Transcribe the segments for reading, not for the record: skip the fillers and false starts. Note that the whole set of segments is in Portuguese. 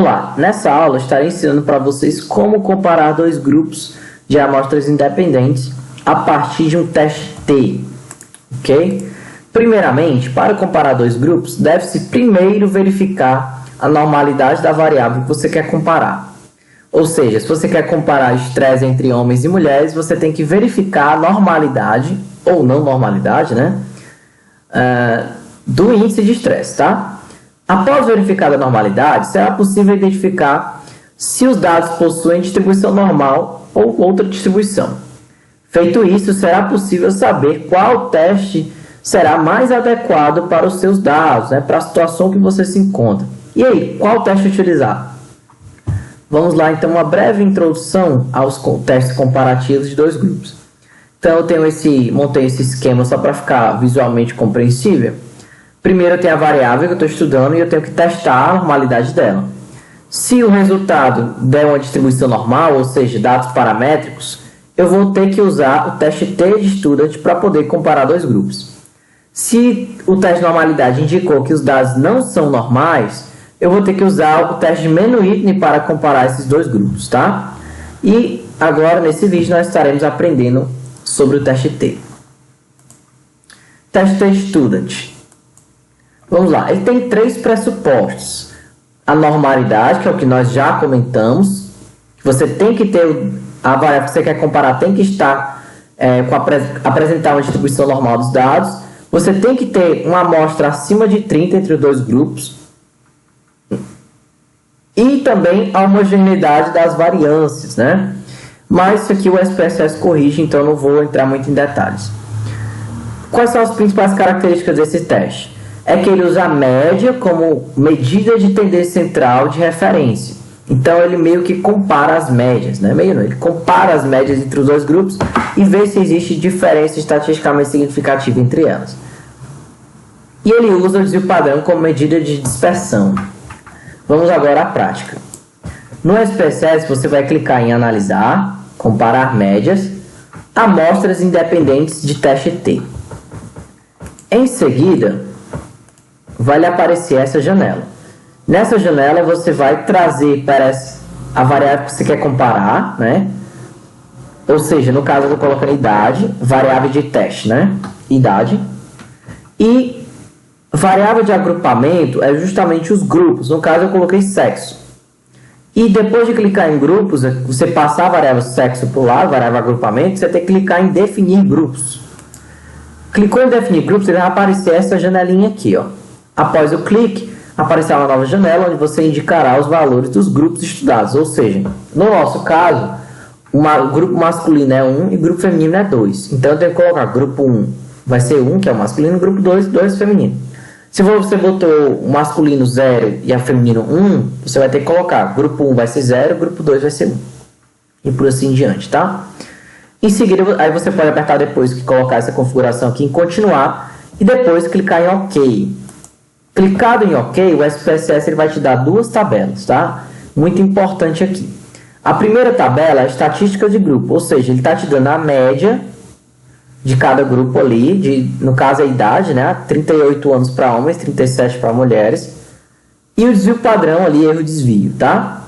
lá, nessa aula eu estarei ensinando para vocês como comparar dois grupos de amostras independentes a partir de um teste T, ok? Primeiramente, para comparar dois grupos, deve-se primeiro verificar a normalidade da variável que você quer comparar. Ou seja, se você quer comparar estresse entre homens e mulheres, você tem que verificar a normalidade, ou não normalidade, né? Do índice de estresse, tá? Após verificar a normalidade, será possível identificar se os dados possuem distribuição normal ou outra distribuição. Feito isso, será possível saber qual teste será mais adequado para os seus dados, né, para a situação que você se encontra. E aí, qual teste utilizar? Vamos lá, então, uma breve introdução aos testes comparativos de dois grupos. Então, eu montei esse esquema só para ficar visualmente compreensível. Primeiro eu tenho a variável que eu estou estudando e eu tenho que testar a normalidade dela. Se o resultado der uma distribuição normal, ou seja, dados paramétricos, eu vou ter que usar o teste T de Student para poder comparar dois grupos. Se o teste de normalidade indicou que os dados não são normais, eu vou ter que usar o teste de Menuhin para comparar esses dois grupos, tá? E agora, nesse vídeo, nós estaremos aprendendo sobre o teste T. Teste T de Student. Vamos lá, ele tem três pressupostos. A normalidade, que é o que nós já comentamos. Você tem que ter, a variável que você quer comparar tem que estar, apresentar uma distribuição normal dos dados. Você tem que ter uma amostra acima de 30 entre os dois grupos. E também a homogeneidade das variâncias, né? Mas isso aqui o SPSS corrige, então eu não vou entrar muito em detalhes. Quais são as principais características desse teste? É que ele usa a média como medida de tendência central de referência. Então, ele meio que compara as médias, né? Ele compara as médias entre os dois grupos e vê se existe diferença estatisticamente significativa entre elas. E ele usa o desvio padrão como medida de dispersão. Vamos agora à prática. No SPSS, você vai clicar em analisar, comparar médias, amostras independentes de teste T. Em seguida, vai lhe aparecer essa janela. Nessa janela, você vai trazer para a variável que você quer comparar, né? Ou seja, no caso, eu vou colocar idade, variável de teste, né? Idade. E variável de agrupamento é justamente os grupos. No caso, eu coloquei sexo. E depois de clicar em grupos, você passar a variável sexo para o lado, variável agrupamento, você tem que clicar em definir grupos. Clicou em definir grupos, ele vai aparecer essa janelinha aqui, ó. Após o clique, aparecerá uma nova janela onde você indicará os valores dos grupos estudados. Ou seja, no nosso caso, o grupo masculino é 1 e o grupo feminino é 2. Então, eu tenho que colocar grupo 1 vai ser 1, que é o masculino, e grupo 2, 2 é feminino. Se você botou o masculino 0 e a feminino 1, você vai ter que colocar grupo 1 vai ser 0, grupo 2 vai ser 1. E por assim em diante, tá? Em seguida, aí você pode apertar depois que colocar essa configuração aqui em continuar e depois clicar em OK. Clicado em OK, o SPSS ele vai te dar duas tabelas, tá? Muito importante aqui. A primeira tabela é a estatística de grupo, ou seja, ele está te dando a média de cada grupo ali, no caso a idade, né? 38 anos para homens, 37 para mulheres. E o desvio padrão ali, erro desvio, tá?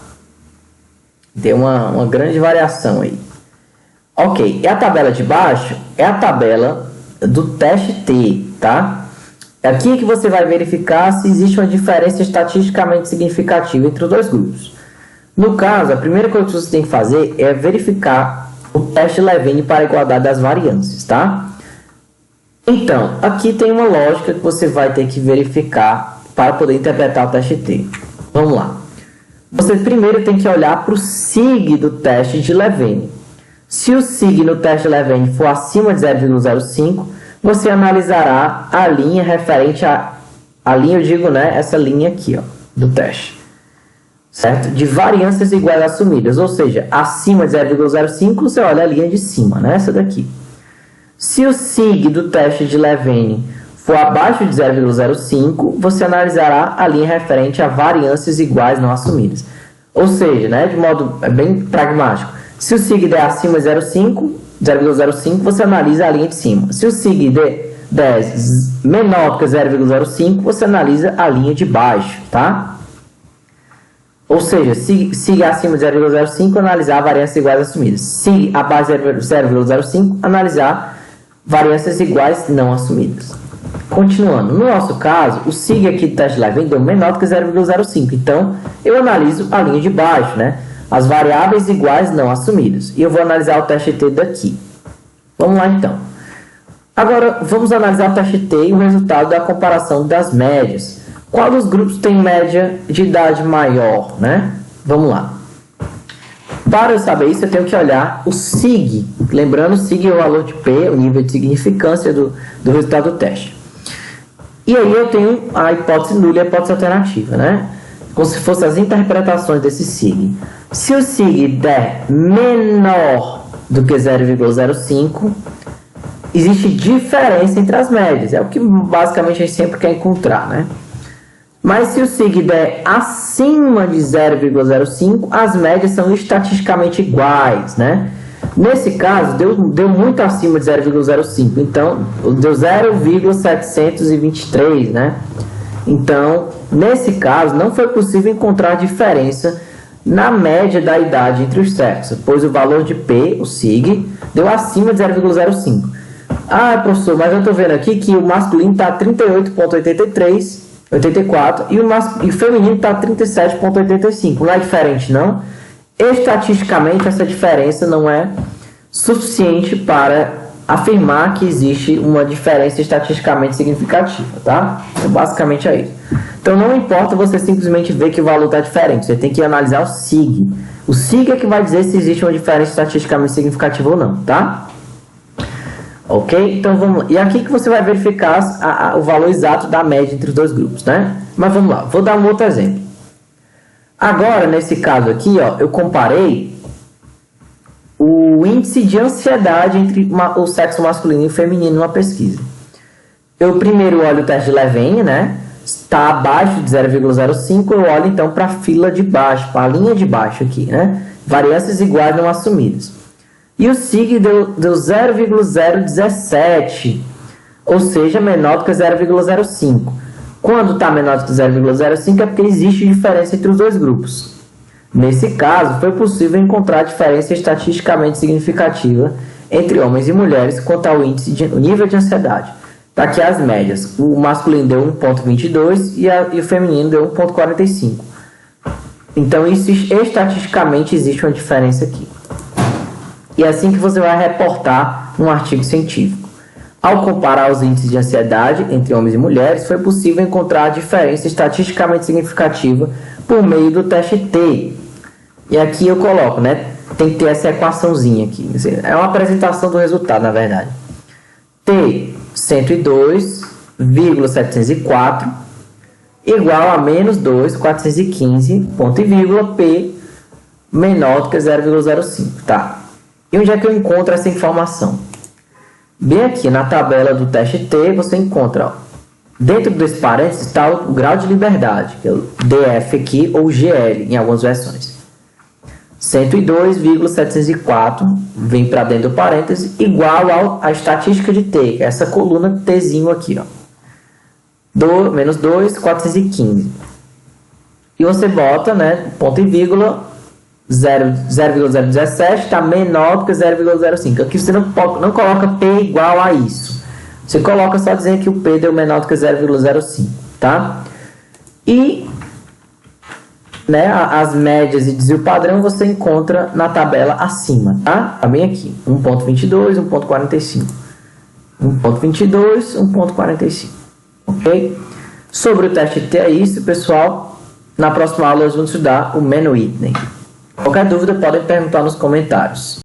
Tem uma grande variação aí. Ok, e a tabela de baixo é a tabela do teste T, tá? É aqui que você vai verificar se existe uma diferença estatisticamente significativa entre os dois grupos. No caso, a primeira coisa que você tem que fazer é verificar o teste Levene para a igualdade das variâncias, tá? Então, aqui tem uma lógica que você vai ter que verificar para poder interpretar o teste T. Vamos lá. Você primeiro tem que olhar para o SIG do teste de Levene. Se o SIG no teste Levene for acima de 0,05, você analisará a linha referente a linha, eu digo, né, essa linha aqui, ó, do teste, certo? De variâncias iguais assumidas, ou seja, acima de 0,05, você olha a linha de cima, né, essa daqui. Se o SIG do teste de Levene for abaixo de 0,05, você analisará a linha referente a variâncias iguais não assumidas. Ou seja, né, de modo bem pragmático, se o SIG der acima de 0,05, você analisa a linha de cima. Se o SIG der menor do que 0,05, você analisa a linha de baixo, tá? Ou seja, SIG acima de 0,05, analisar variâncias iguais assumidas. SIG abaixo de 0,05, analisar variâncias iguais não assumidas. Continuando, no nosso caso, o SIG aqui do teste Levin deu menor do que 0,05. Então, eu analiso a linha de baixo, né? As variáveis iguais não assumidas. E eu vou analisar o teste T daqui. Vamos lá, então. Agora, vamos analisar o teste T e o resultado da comparação das médias. Qual dos grupos tem média de idade maior, né? Vamos lá. Para eu saber isso, eu tenho que olhar o SIG. Lembrando, o SIG é o valor de P, o nível de significância do resultado do teste. E aí eu tenho a hipótese nula e a hipótese alternativa, né? Como se fossem as interpretações desse SIG. Se o SIG der menor do que 0,05, existe diferença entre as médias. É o que basicamente a gente sempre quer encontrar, né? Mas se o SIG der acima de 0,05, as médias são estatisticamente iguais, né? Nesse caso, deu muito acima de 0,05, então deu 0,723, né? Então, nesse caso, não foi possível encontrar diferença na média da idade entre os sexos, pois o valor de P, o SIG, deu acima de 0,05. Ah, professor, mas eu estou vendo aqui que o masculino está 38,84 e o feminino está 37,85. Não é diferente, não? Estatisticamente, essa diferença não é suficiente para afirmar que existe uma diferença estatisticamente significativa, tá? Então, basicamente é isso. Então, não importa você simplesmente ver que o valor está diferente, você tem que analisar o SIG. O SIG é que vai dizer se existe uma diferença estatisticamente significativa ou não, tá? Ok? Então, vamos lá. E aqui que você vai verificar o valor exato da média entre os dois grupos, né? Mas vamos lá, vou dar um outro exemplo. Agora, nesse caso aqui, ó, eu comparei o índice de ansiedade entre o sexo masculino e feminino numa pesquisa. Eu primeiro olho o teste de Levene, né? Está abaixo de 0,05, eu olho então para a fila de baixo, para a linha de baixo aqui, né? Variâncias iguais não assumidas. E o SIG deu 0,017, ou seja, menor do que 0,05. Quando está menor do que 0,05 é porque existe diferença entre os dois grupos. Nesse caso, foi possível encontrar diferença estatisticamente significativa entre homens e mulheres quanto ao o nível de ansiedade. Está aqui as médias. O masculino deu 1,22 e o feminino deu 1,45. Então, estatisticamente existe uma diferença aqui. E é assim que você vai reportar um artigo científico. Ao comparar os índices de ansiedade entre homens e mulheres, foi possível encontrar a diferença estatisticamente significativa por meio do teste T. E aqui eu coloco, né? Tem que ter essa equaçãozinha aqui. É uma apresentação do resultado, na verdade. T 102,704 igual a menos 2,415, ponto e vírgula, P menor do que 0,05, tá? E onde é que eu encontro essa informação? Bem aqui na tabela do teste T, você encontra, ó, dentro desse parênteses está o grau de liberdade, que é o DF aqui, ou GL, em algumas versões. 102,704 vem para dentro do parênteses, igual à estatística de T, que é essa coluna Tzinho aqui, ó. Menos 2,415. E você bota, né, ponto e vírgula, 0,017 está menor do que 0,05. Aqui você não coloca P igual a isso. Você coloca só dizendo que o P deu menor do que 0,05, tá? E, né, as médias e desvio padrão você encontra na tabela acima, tá? Tá bem aqui. 1,22, 1,45. 1,22, 1,45. Ok? Sobre o teste T é isso, pessoal. Na próxima aula nós vamos estudar o Mann-Whitney. Qualquer dúvida podem perguntar nos comentários.